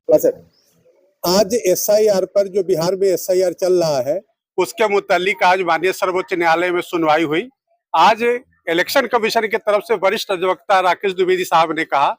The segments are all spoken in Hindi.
सर, आज एसआईआर पर जो बिहार में एसआईआर चल रहा है उसके मुतालिक आज माननीय सर्वोच्च न्यायालय में सुनवाई हुई। आज इलेक्शन कमीशन की तरफ से वरिष्ठ अधिवक्ता राकेश द्विवेदी साहब ने कहा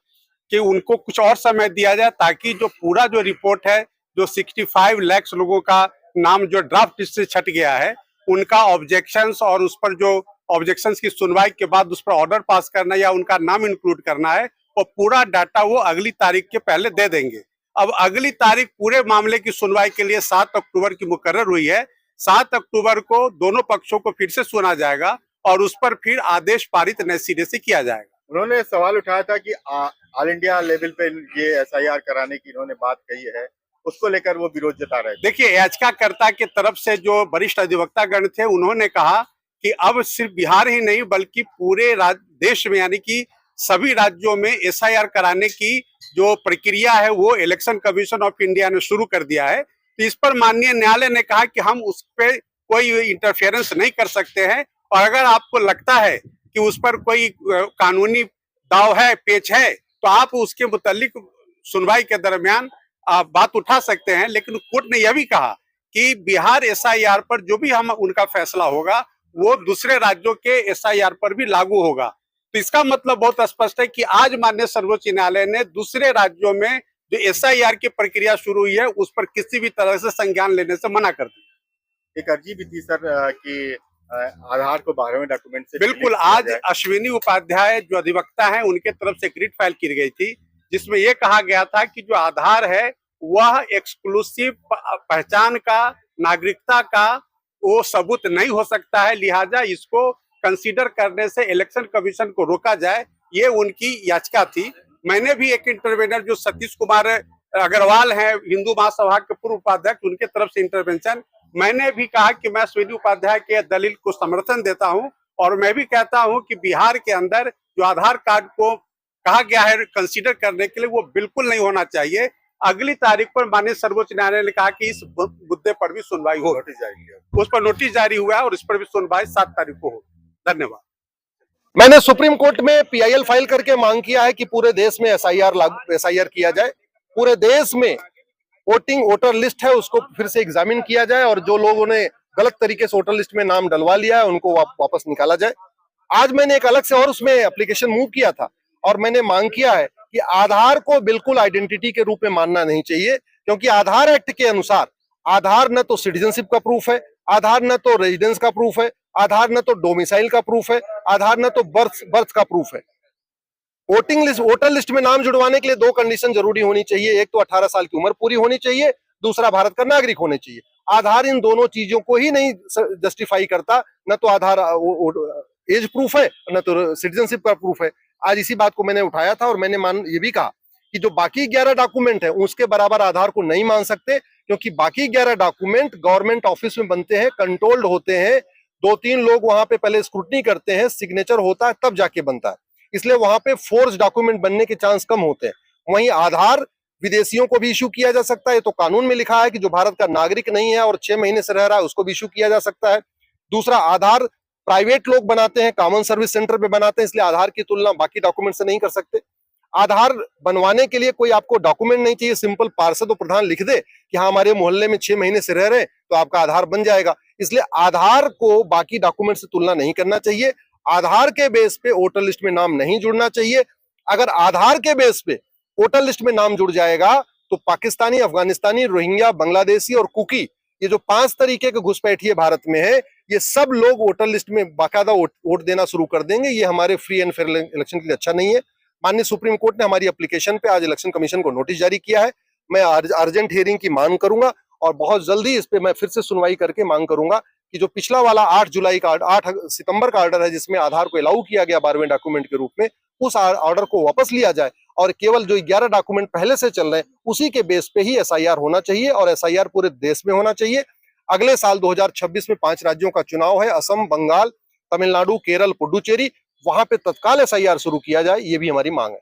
कि उनको कुछ और समय दिया जाए ताकि जो पूरा जो रिपोर्ट है, जो 65 लाख लोगों का नाम जो ड्राफ्ट लिस्ट से छट गया है, उनका ऑब्जेक्शंस और उस पर जो ऑब्जेक्शंस की सुनवाई के बाद उस पर ऑर्डर पास करना या उनका नाम इंक्लूड करना है, और पूरा डाटा वो अगली तारीख के पहले दे देंगे। अब अगली तारीख पूरे मामले की सुनवाई के लिए 7 अक्टूबर की मुकर्रर हुई है। 7 अक्टूबर को दोनों पक्षों को फिर से सुना जाएगा और उस पर फिर आदेश पारित नए सिरे से किया जाएगा। उन्होंने सवाल उठाया था कि ऑल इंडिया लेवल पे ये एसआईआर कराने की इन्होंने बात कही है, उसको लेकर वो विरोध जता रहे थे। देखिए, याचिकाकर्ता की तरफ से जो वरिष्ठ अधिवक्ता गण थे, उन्होंने कहा कि अब सिर्फ बिहार ही नहीं बल्कि पूरे देश में यानी कि सभी राज्यों में एसआईआर कराने की जो प्रक्रिया है वो इलेक्शन कमीशन ऑफ इंडिया ने शुरू कर दिया है। तो इस पर माननीय न्यायालय ने कहा कि हम उस पर कोई इंटरफेरेंस नहीं कर सकते हैं, और अगर आपको लगता है कि उस पर कोई कानूनी दाव है, पेच है, तो आप उसके मुतालिक सुनवाई के दरमियान आप बात उठा सकते हैं। लेकिन कोर्ट ने यह भी कहा कि बिहार एसआईआर पर जो भी हम उनका फैसला होगा वो दूसरे राज्यों के एसआईआर पर भी लागू होगा। तो इसका मतलब बहुत स्पष्ट है कि आज माननीय सर्वोच्च न्यायालय ने दूसरे राज्यों में जो एसआईआर की प्रक्रिया शुरू हुई है उस पर किसी भी तरह से संज्ञान लेने से मना कर दिया। एक अर्जी भी थी सर कि आधार को 12वें डॉक्यूमेंट से बिल्कुल, आज अश्विनी उपाध्याय जो अधिवक्ता हैं उनके तरफ से रिट फाइल की गई थी, जिसमें यह कहा गया था कि जो आधार है वह एक्सक्लूसिव पहचान का, नागरिकता का वो सबूत नहीं हो सकता है, लिहाजा इसको कंसीडर करने से इलेक्शन कमीशन को रोका जाए, ये उनकी याचिका थी। मैंने भी एक इंटरवेनर जो सतीश कुमार अग्रवाल हैं, हिंदू महासभा के पूर्व उपाध्यक्ष, उनके तरफ से इंटरवेंशन, मैंने भी कहा कि मैं अश्विनी उपाध्याय के दलील को समर्थन देता हूं, और मैं भी कहता हूं कि बिहार के अंदर जो आधार कार्ड को कहा गया है कंसीडर करने के लिए वो बिल्कुल नहीं होना चाहिए। अगली तारीख पर माननीय सर्वोच्च न्यायालय ने कहा कि इस मुद्दे पर भी सुनवाई हो, उस पर नोटिस जारी हुआ है और इस पर भी सुनवाई 7 तारीख को हो। धन्यवाद। मैंने सुप्रीम कोर्ट में पीआईएल फाइल करके मांग किया है कि पूरे देश में एसआईआर किया जाए, पूरे देश में वोटर लिस्ट है उसको फिर से एग्जामिन किया जाए, और जो लोगों ने गलत तरीके से वोटर लिस्ट में नाम डलवा लिया है उनको वापस निकाला जाए। आज मैंने एक अलग से और उसमें एप्लीकेशन मूव किया था और मैंने मांग किया है कि आधार को बिल्कुल आइडेंटिटी के रूप में मानना नहीं चाहिए, क्योंकि आधार एक्ट के अनुसार आधार न तो सिटीजनशिप का प्रूफ है, आधार न तो रेजिडेंस का प्रूफ है, आधार न तो डोमिसाइल का प्रूफ है, आधार न तो बर्थ का प्रूफ है। वोटर लिस्ट में नाम जुड़वाने के लिए 2 कंडीशन जरूरी होनी चाहिए, एक तो 18 साल की उम्र पूरी होनी चाहिए, दूसरा भारत का नागरिक होने चाहिए। आधार इन दोनों चीजों को ही नहीं जस्टिफाई करता, न तो आधार एज प्रूफ है न तो सिटीजनशिप का प्रूफ है। आज इसी बात को मैंने उठाया था और मैंने ये भी कहा कि जो बाकी 11 डॉक्यूमेंट है उसके बराबर आधार को नहीं मान सकते, क्योंकि बाकी 11 डॉक्यूमेंट गवर्नमेंट ऑफिस में बनते हैं, कंट्रोल्ड होते हैं, 2-3 लोग वहां पे पहले स्क्रूटनी करते हैं, सिग्नेचर होता है तब जाके बनता है, इसलिए वहां पे फोर्स डॉक्यूमेंट बनने के चांस कम होते हैं। वहीं आधार विदेशियों को भी इशू किया जा सकता है, तो कानून में लिखा है कि जो भारत का नागरिक नहीं है और 6 महीने से रह रहा है उसको भी इशू किया जा सकता है। दूसरा, आधार प्राइवेट लोग बनाते हैं, कॉमन सर्विस सेंटर पे बनाते हैं, इसलिए आधार की तुलना बाकी डॉक्यूमेंट से नहीं कर सकते। आधार बनवाने के लिए कोई आपको डॉक्यूमेंट नहीं चाहिए, सिंपल पार्षद और प्रधान लिख दे कि हाँ हमारे मोहल्ले में 6 महीने से रह रहे तो आपका आधार बन जाएगा। इसलिए आधार को बाकी डॉक्यूमेंट से तुलना नहीं करना चाहिए। आधार के बेस पे वोटर लिस्ट में नाम नहीं जुड़ना चाहिए। अगर आधार के बेस पे वोटर लिस्ट में नाम जुड़ जाएगा तो पाकिस्तानी, अफगानिस्तानी, रोहिंग्या, बांग्लादेशी और कुकी, ये जो 5 तरीके के घुसपैठिए भारत में है, ये सब लोग वोटर लिस्ट में बाकायदा वोट देना शुरू कर देंगे। ये हमारे फ्री एंड फेयर इलेक्शन के लिए अच्छा नहीं है। माननीय सुप्रीम कोर्ट ने हमारी एप्लीकेशन पे आज इलेक्शन कमीशन को नोटिस जारी किया है। मैं अर्जेंट हियरिंग की मांग करूंगा और बहुत जल्दी इस पे मैं फिर से सुनवाई करके मांग करूंगा कि जो पिछला वाला 8 सितंबर का ऑर्डर है जिसमें आधार को अलाउ किया गया 12वें डॉक्यूमेंट के रूप में, उस ऑर्डर को वापस लिया जाए और केवल जो 11 डॉक्यूमेंट पहले से चल रहे हैं उसी के बेस पे ही एसआईआर होना चाहिए, और एसआईआर पूरे देश में होना चाहिए। अगले साल 2026 में 5 राज्यों का चुनाव है, असम, बंगाल, तमिलनाडु, केरल, पुडुचेरी, वहां पे तत्काल एसआईआर शुरू किया जाए, ये भी हमारी मांग है।